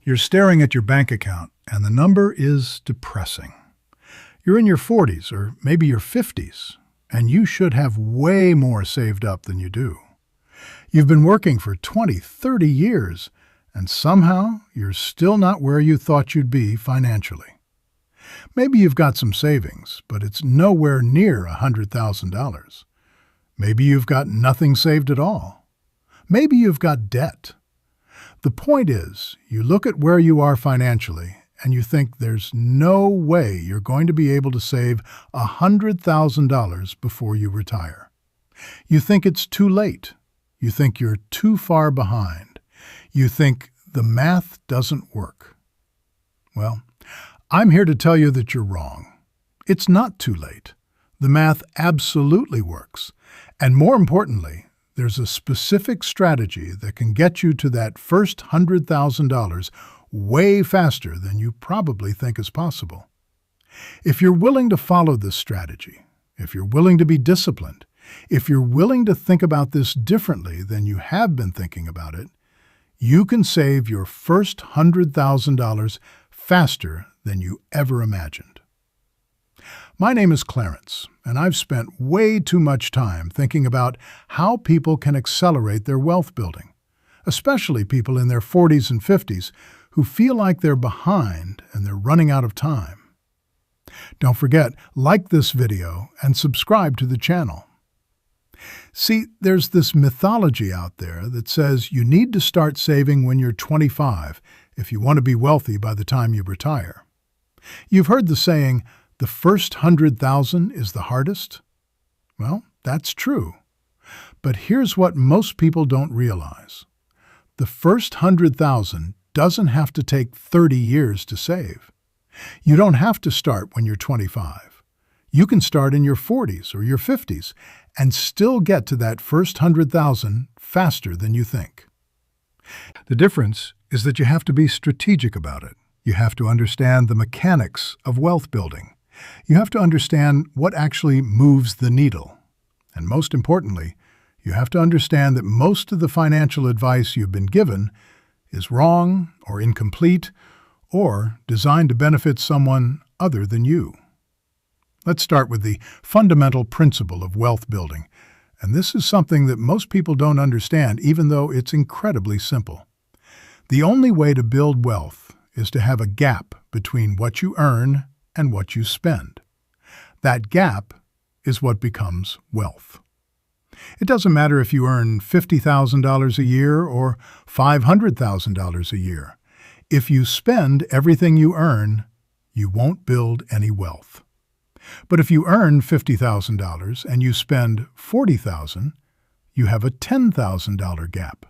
You're staring at your bank account, and the number is depressing. You're in your 40s or maybe your 50s, and you should have way more saved up than you do. You've been working for 20, 30 years, and somehow you're still not where you thought you'd be financially. Maybe you've got some savings, but it's nowhere near $100,000. Maybe you've got nothing saved at all. Maybe you've got debt. The point is, you look at where you are financially and you think there's no way you're going to be able to save $100,000 before you retire. You think it's too late. You think you're too far behind. You think the math doesn't work. Well, I'm here to tell you that you're wrong. It's not too late. The math absolutely works. And more importantly, there's a specific strategy that can get you to that first $100,000 way faster than you probably think is possible. If you're willing to follow this strategy, if you're willing to be disciplined, if you're willing to think about this differently than you have been thinking about it, you can save your first $100,000 faster than you ever imagined. My name is Clarence, and I've spent way too much time thinking about how people can accelerate their wealth building, especially people in their 40s and 50s who feel like they're behind and they're running out of time. Don't forget, like this video and subscribe to the channel. See, there's this mythology out there that says you need to start saving when you're 25 if you want to be wealthy by the time you retire. You've heard the saying, the first 100,000 is the hardest? Well, that's true. But here's what most people don't realize. The first 100,000 doesn't have to take 30 years to save. You don't have to start when you're 25. You can start in your 40s or your 50s and still get to that first 100,000 faster than you think. The difference is that you have to be strategic about it. You have to understand the mechanics of wealth building. You have to understand what actually moves the needle. And most importantly, you have to understand that most of the financial advice you've been given is wrong or incomplete or designed to benefit someone other than you. Let's start with the fundamental principle of wealth building. And this is something that most people don't understand, even though it's incredibly simple. The only way to build wealth is to have a gap between what you earn and what you spend. That gap is what becomes wealth. It doesn't matter if you earn $50,000 a year or $500,000 a year. If you spend everything you earn, you won't build any wealth. But if you earn $50,000 and you spend $40,000, you have a $10,000 gap.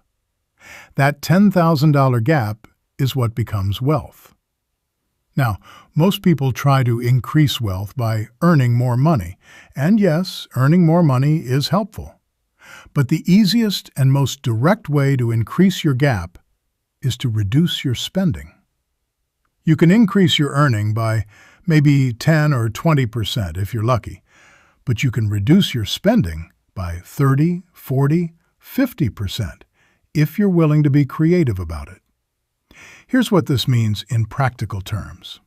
That $10,000 gap is what becomes wealth. Now, most people try to increase wealth by earning more money. And yes, earning more money is helpful. But the easiest and most direct way to increase your gap is to reduce your spending. You can increase your earning by maybe 10 or 20% if you're lucky, but you can reduce your spending by 30, 40, 50% if you're willing to be creative about it. Here's what this means in practical terms.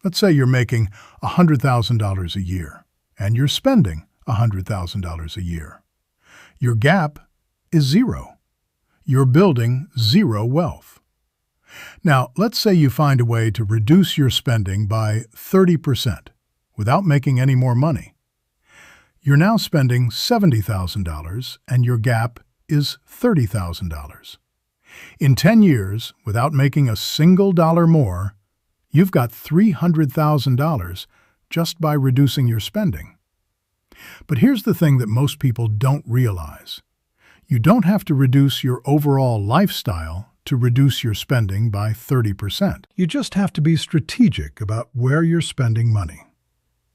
Let's say you're making $100,000 a year, and you're spending $100,000 a year. Your gap is zero. You're building zero wealth. Now, let's say you find a way to reduce your spending by 30% without making any more money. You're now spending $70,000, and your gap is $30,000. In 10 years, without making a single dollar more, you've got $300,000 just by reducing your spending. But here's the thing that most people don't realize. You don't have to reduce your overall lifestyle to reduce your spending by 30%. You just have to be strategic about where you're spending money.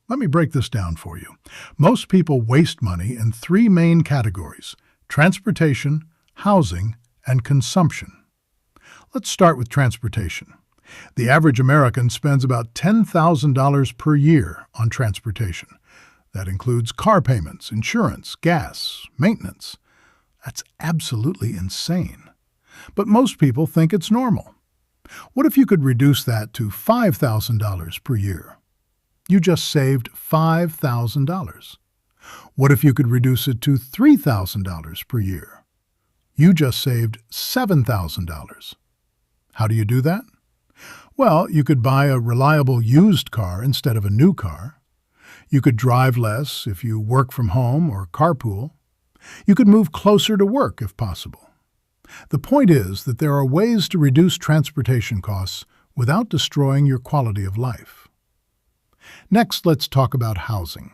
Let me break this down for you. Most people waste money in three main categories: transportation, housing, and consumption. Let's start with transportation. The average American spends about $10,000 per year on transportation. That includes car payments, insurance, gas, maintenance. That's absolutely insane. But most people think it's normal. What if you could reduce that to $5,000 per year? You just saved $5,000. What if you could reduce it to $3,000 per year? You just saved $7,000. How do you do that? Well, you could buy a reliable used car instead of a new car. You could drive less if you work from home or carpool. You could move closer to work if possible. The point is that there are ways to reduce transportation costs without destroying your quality of life. Next, let's talk about housing.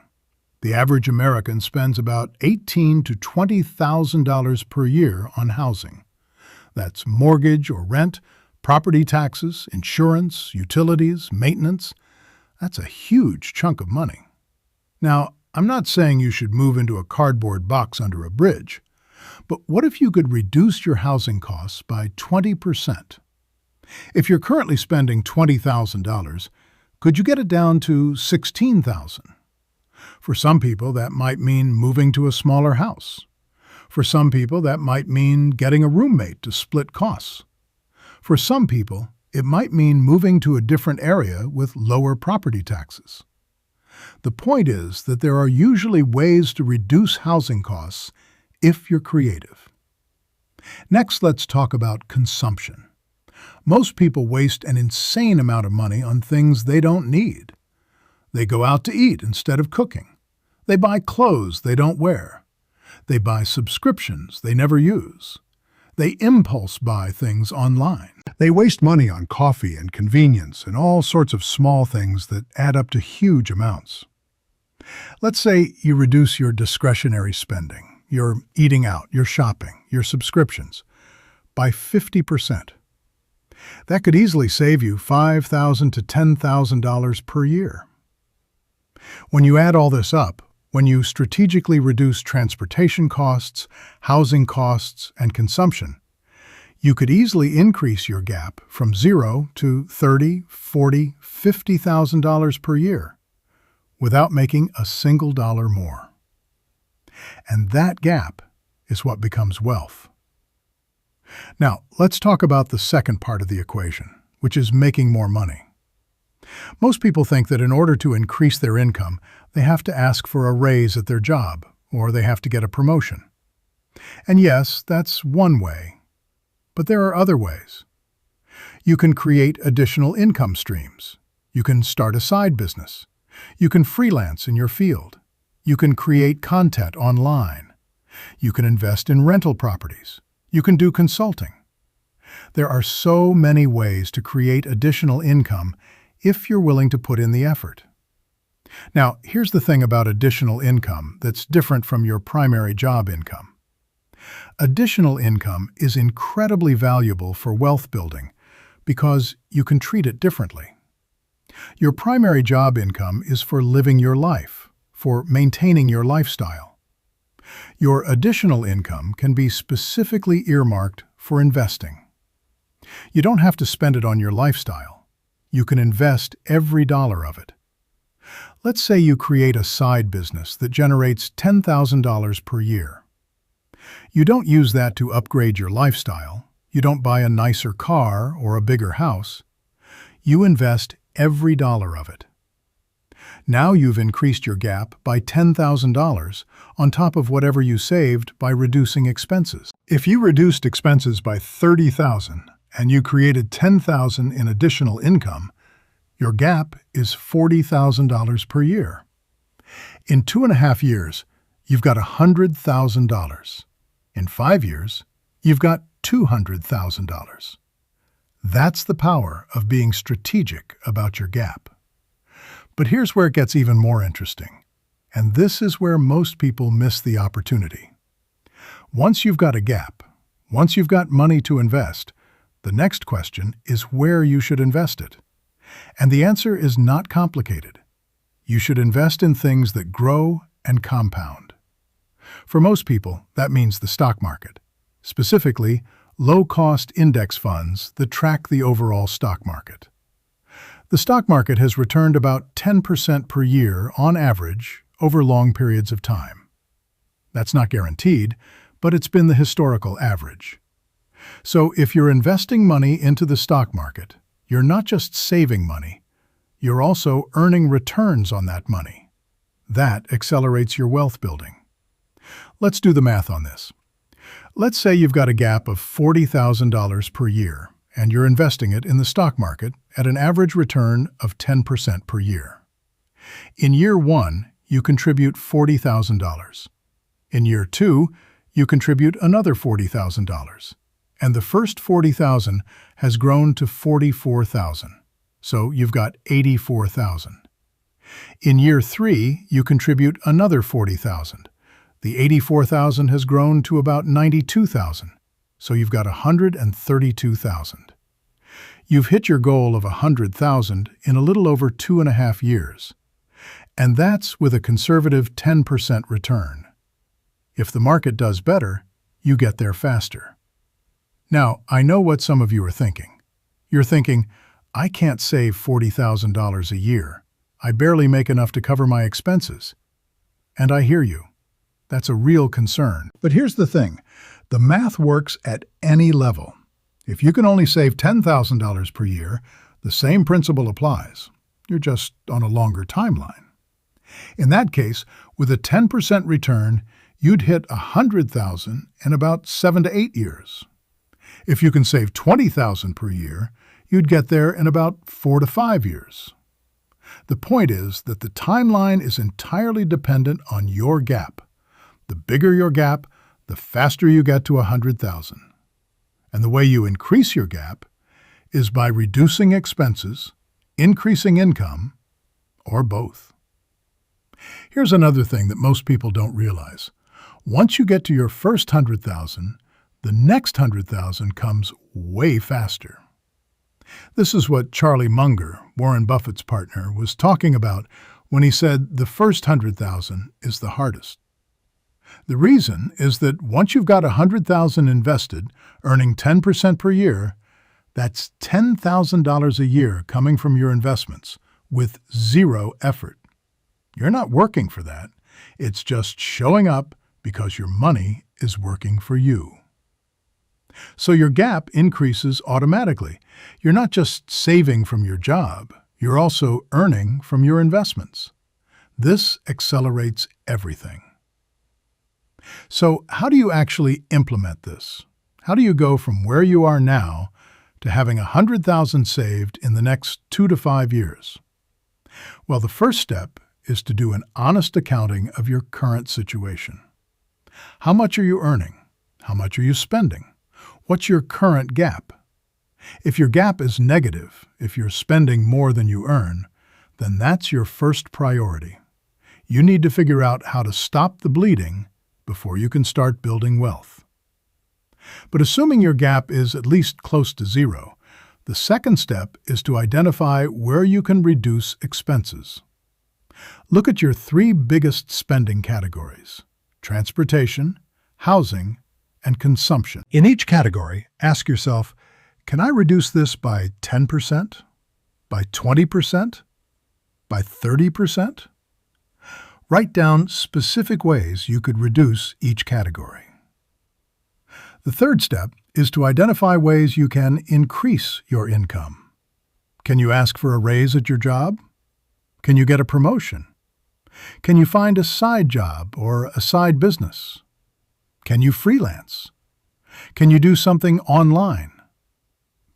The average American spends about $18,000 to $20,000 per year on housing. That's mortgage or rent, property taxes, insurance, utilities, maintenance. That's a huge chunk of money. Now, I'm not saying you should move into a cardboard box under a bridge, but what if you could reduce your housing costs by 20%? If you're currently spending $20,000, could you get it down to $16,000? For some people, that might mean moving to a smaller house. For some people, that might mean getting a roommate to split costs. For some people, it might mean moving to a different area with lower property taxes. The point is that there are usually ways to reduce housing costs if you're creative. Next, let's talk about consumption. Most people waste an insane amount of money on things they don't need. They go out to eat instead of cooking. They buy clothes they don't wear. They buy subscriptions they never use. They impulse buy things online. They waste money on coffee and convenience and all sorts of small things that add up to huge amounts. Let's say you reduce your discretionary spending, your eating out, your shopping, your subscriptions, by 50%. That could easily save you $5,000 to $10,000 per year. When you add all this up, when you strategically reduce transportation costs, housing costs, and consumption, you could easily increase your gap from $0 to $30,000, $40,000, $50,000 per year without making a single dollar more. And that gap is what becomes wealth. Now, let's talk about the second part of the equation, which is making more money. Most people think that in order to increase their income, they have to ask for a raise at their job, or they have to get a promotion. And yes, that's one way. But there are other ways. You can create additional income streams. You can start a side business. You can freelance in your field. You can create content online. You can invest in rental properties. You can do consulting. There are so many ways to create additional income if you're willing to put in the effort. Now, here's the thing about additional income that's different from your primary job income. Additional income is incredibly valuable for wealth building because you can treat it differently. Your primary job income is for living your life, for maintaining your lifestyle. Your additional income can be specifically earmarked for investing. You don't have to spend it on your lifestyle. You can invest every dollar of it. Let's say you create a side business that generates $10,000 per year. You don't use that to upgrade your lifestyle. You don't buy a nicer car or a bigger house. You invest every dollar of it. Now you've increased your gap by $10,000 on top of whatever you saved by reducing expenses. If you reduced expenses by $30,000 and you created $10,000 in additional income, your gap is $40,000 per year. In 2.5 years, you've got $100,000. In 5 years, you've got $200,000. That's the power of being strategic about your gap. But here's where it gets even more interesting, and this is where most people miss the opportunity. Once you've got a gap, once you've got money to invest, the next question is where you should invest it. And the answer is not complicated. You should invest in things that grow and compound. For most people, that means the stock market, specifically low-cost index funds that track the overall stock market. The stock market has returned about 10% per year on average over long periods of time. That's not guaranteed, but it's been the historical average. So if you're investing money into the stock market, you're not just saving money, you're also earning returns on that money. That accelerates your wealth building. Let's do the math on this. Let's say you've got a gap of $40,000 per year, and you're investing it in the stock market at an average return of 10% per year. In year one, you contribute $40,000. In year two, you contribute another $40,000. And the first $40,000 has grown to $44,000. So you've got $84,000. In year three, you contribute another $40,000. The $84,000 has grown to about $92,000. So you've got $132,000. You've hit your goal of $100,000 in a little over 2.5 years. And that's with a conservative 10% return. If the market does better, you get there faster. Now, I know what some of you are thinking. You're thinking, I can't save $40,000 a year. I barely make enough to cover my expenses. And I hear you. That's a real concern. But here's the thing. The math works at any level. If you can only save $10,000 per year, the same principle applies. You're just on a longer timeline. In that case, with a 10% return, you'd hit $100,000 in about 7 to 8 years. If you can save $20,000 per year, you'd get there in about 4 to 5 years. The point is that the timeline is entirely dependent on your gap. The bigger your gap, the faster you get to $100,000. And the way you increase your gap is by reducing expenses, increasing income, or both. Here's another thing that most people don't realize. Once you get to your first $100,000, the next $100,000 comes way faster. This is what Charlie Munger, Warren Buffett's partner, was talking about when he said the first $100,000 is the hardest. The reason is that once you've got $100,000 invested, earning 10% per year, that's $10,000 a year coming from your investments with zero effort. You're not working for that. It's just showing up because your money is working for you. So your gap increases automatically. You're not just saving from your job, you're also earning from your investments. This accelerates everything. So how do you actually implement this? How do you go from where you are now to having $100,000 saved in the next 2 to 5 years? Well, the first step is to do an honest accounting of your current situation. How much are you earning? How much are you spending? What's your current gap? If your gap is negative, if you're spending more than you earn, then that's your first priority. You need to figure out how to stop the bleeding before you can start building wealth. But assuming your gap is at least close to zero, the second step is to identify where you can reduce expenses. Look at your 3 biggest spending categories: transportation, housing, and consumption. In each category, ask yourself, can I reduce this by 10%? By 20%? By 30%? Write down specific ways you could reduce each category. The third step is to identify ways you can increase your income. Can you ask for a raise at your job? Can you get a promotion? Can you find a side job or a side business? Can you freelance? Can you do something online?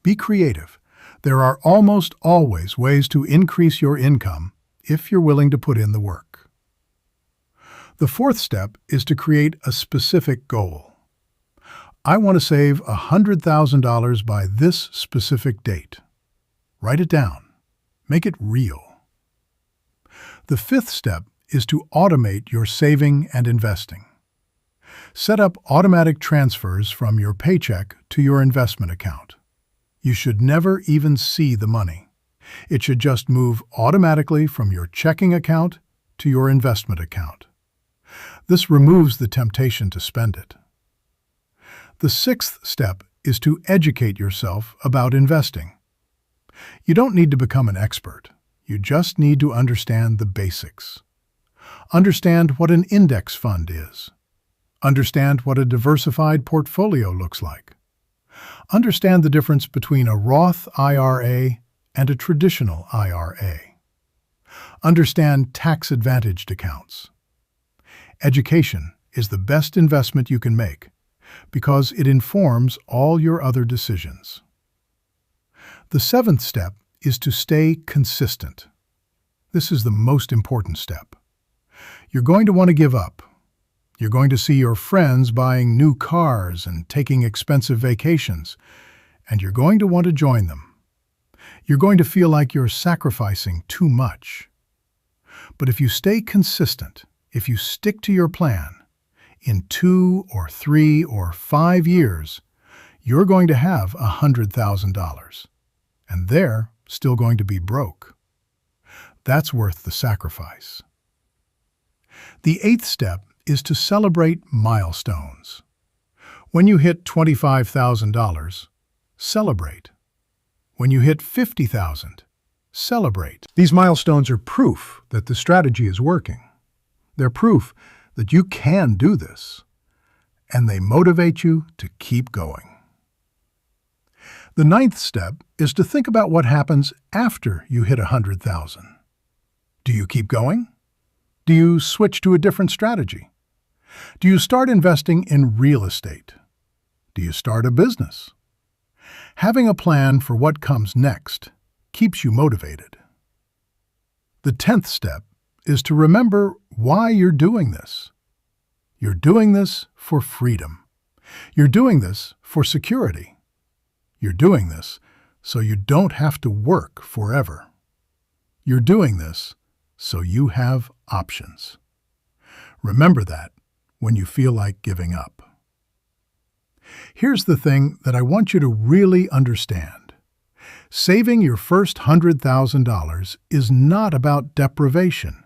Be creative. There are almost always ways to increase your income if you're willing to put in the work. The fourth step is to create a specific goal. I want to save $100,000 by this specific date. Write it down. Make it real. The fifth step is to automate your saving and investing. Set up automatic transfers from your paycheck to your investment account. You should never even see the money. It should just move automatically from your checking account to your investment account. This removes the temptation to spend it. The sixth step is to educate yourself about investing. You don't need to become an expert. You just need to understand the basics. Understand what an index fund is. Understand what a diversified portfolio looks like. Understand the difference between a Roth IRA and a traditional IRA. Understand tax-advantaged accounts. Education is the best investment you can make because it informs all your other decisions. The seventh step is to stay consistent. This is the most important step. You're going to want to give up. You're going to see your friends buying new cars and taking expensive vacations, and you're going to want to join them. You're going to feel like you're sacrificing too much. But if you stay consistent, if you stick to your plan, in 2 or 3 or 5 years, you're going to have $100,000, and they're still going to be broke. That's worth the sacrifice. The eighth step is to celebrate milestones. When you hit $25,000, celebrate. When you hit $50,000, celebrate. These milestones are proof that the strategy is working. They're proof that you can do this, and they motivate you to keep going. The ninth step is to think about what happens after you hit $100,000. Do you keep going? Do you switch to a different strategy? Do you start investing in real estate? Do you start a business? Having a plan for what comes next keeps you motivated. The 10th step is to remember why you're doing this. You're doing this for freedom. You're doing this for security. You're doing this so you don't have to work forever. You're doing this so you have options. Remember that when you feel like giving up. Here's the thing that I want you to really understand. Saving your first $100,000 is not about deprivation.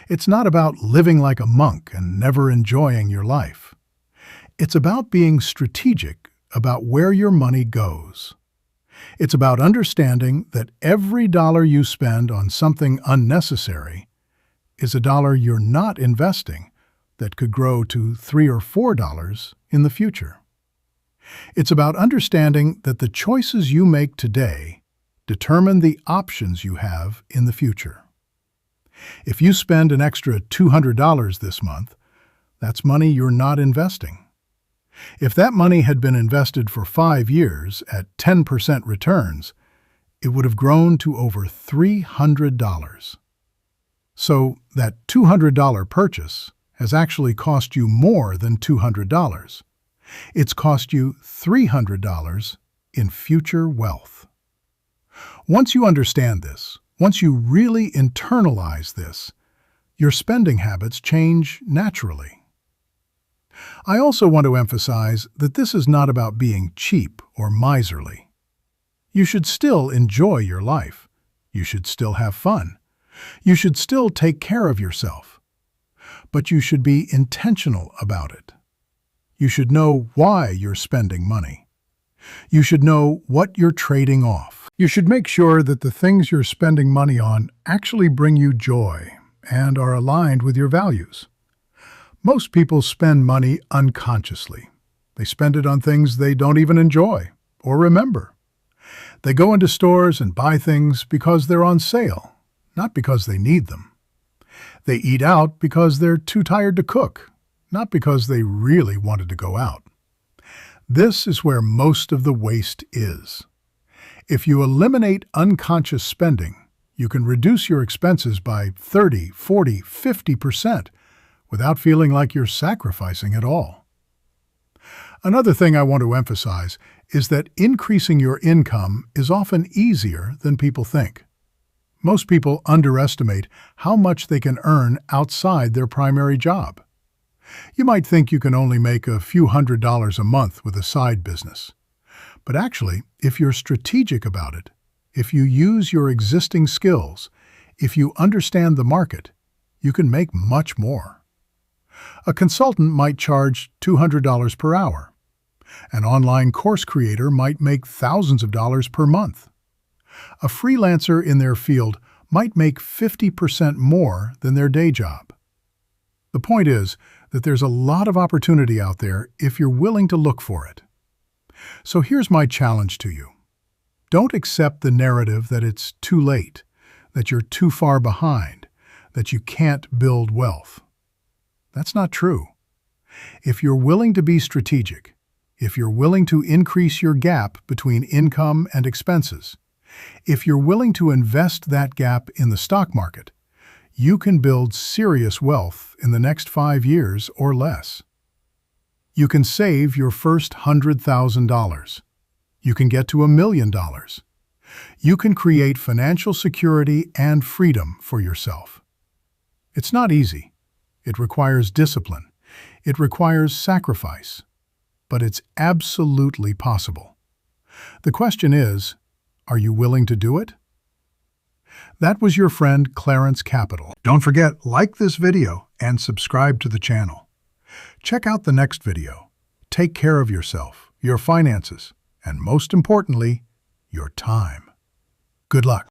It's not about living like a monk and never enjoying your life. It's about being strategic about where your money goes. It's about understanding that every dollar you spend on something unnecessary is a dollar you're not investing that could grow to $3 or $4 in the future. It's about understanding that the choices you make today determine the options you have in the future. If you spend an extra $200 this month, that's money you're not investing. If that money had been invested for 5 years at 10% returns, it would have grown to over $300. So that $200 purchase has actually cost you more than $200. It's cost you $300 in future wealth. Once you understand this, once you really internalize this, your spending habits change naturally. I also want to emphasize that this is not about being cheap or miserly. You should still enjoy your life. You should still have fun. You should still take care of yourself. But you should be intentional about it. You should know why you're spending money. You should know what you're trading off. You should make sure that the things you're spending money on actually bring you joy and are aligned with your values. Most people spend money unconsciously. They spend it on things they don't even enjoy or remember. They go into stores and buy things because they're on sale, not because they need them. They eat out because they're too tired to cook, not because they really wanted to go out. This is where most of the waste is. If you eliminate unconscious spending, you can reduce your expenses by 30, 40, 50% without feeling like you're sacrificing at all. Another thing I want to emphasize is that increasing your income is often easier than people think. Most people underestimate how much they can earn outside their primary job. You might think you can only make a few $100s a month with a side business. But actually, if you're strategic about it, if you use your existing skills, if you understand the market, you can make much more. A consultant might charge $200 per hour. An online course creator might make thousands of dollars per month. A freelancer in their field might make 50% more than their day job. The point is that there's a lot of opportunity out there if you're willing to look for it. So here's my challenge to you. Don't accept the narrative that it's too late, that you're too far behind, that you can't build wealth. That's not true. If you're willing to be strategic, if you're willing to increase your gap between income and expenses, if you're willing to invest that gap in the stock market, you can build serious wealth in the next 5 years or less. You can save your first $100,000. You can get to $1 million. You can create financial security and freedom for yourself. It's not easy. It requires discipline. It requires sacrifice. But it's absolutely possible. The question is, are you willing to do it? That was your friend Clarence Capital. Don't forget, like this video and subscribe to the channel. Check out the next video. Take care of yourself, your finances, and most importantly, your time. Good luck.